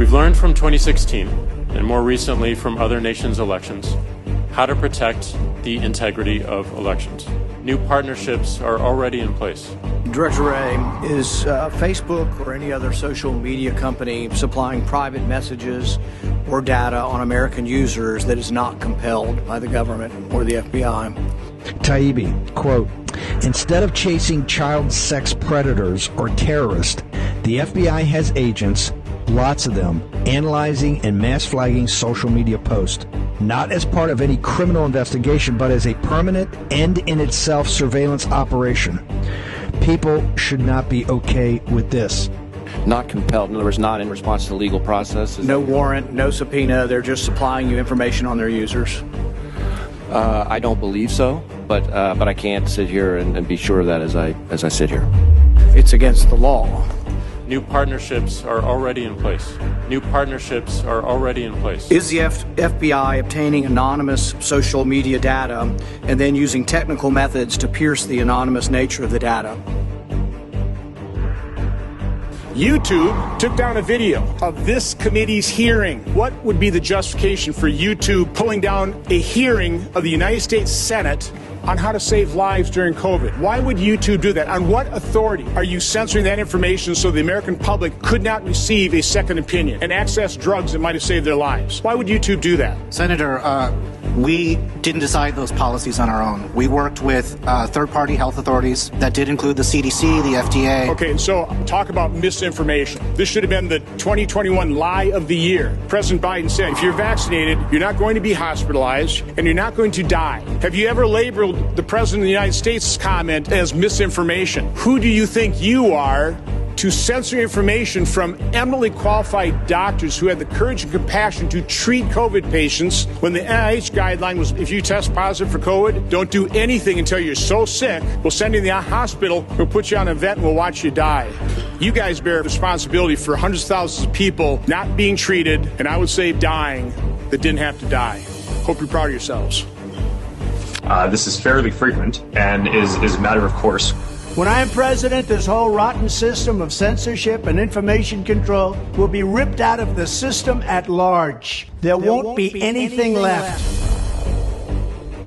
We've learned from 2016, and more recently from other nations' elections, how to protect the integrity of elections. New partnerships are already in place. Director Ray, is Facebook or any other social media company supplying private messages or data on American users that is not compelled by the government or the FBI? Taibbi, quote, instead of chasing child sex predators or terrorists, the FBI has agents, lots of them, analyzing and mass flagging social media posts, not as part of any criminal investigation, but as a permanent end-in-itself surveillance operation. People should not be okay with this. Not compelled, in other words, not in response to the legal process. No warrant, no subpoena, they're just supplying you information on their users. I don't believe so, but I can't sit here and be sure of that as I sit here. It's against the law. New partnerships are already in place. New partnerships are already in place. Is the FBI obtaining anonymous social media data and then using technical methods to pierce the anonymous nature of the data? YouTube took down a video of this committee's hearing. What would be the justification for YouTube pulling down a hearing of the United States Senate on how to save lives during COVID? Why would YouTube do that? On what authority are you censoring that information so the American public could not receive a second opinion and access drugs that might have saved their lives? Why would YouTube do that? Senator, we didn't decide those policies on our own. We worked with third-party health authorities that did include the CDC, the FDA. Okay, and so talk about misinformation. This should have been the 2021 lie of the year. President Biden said, if you're vaccinated, you're not going to be hospitalized and you're not going to die. Have you ever labeled the President of the United States' comment as misinformation? Who do you think you are to censor information from eminently qualified doctors who had the courage and compassion to treat COVID patients when the NIH guideline was, if you test positive for COVID, don't do anything until you're so sick. We'll send you to the hospital, we'll put you on a vent, and we'll watch you die. You guys bear responsibility for hundreds of thousands of people not being treated, and I would say dying, that didn't have to die. Hope you're proud of yourselves. This is fairly frequent and is a matter of course. When I am president, this whole rotten system of censorship and information control will be ripped out of the system at large. There won't be anything left.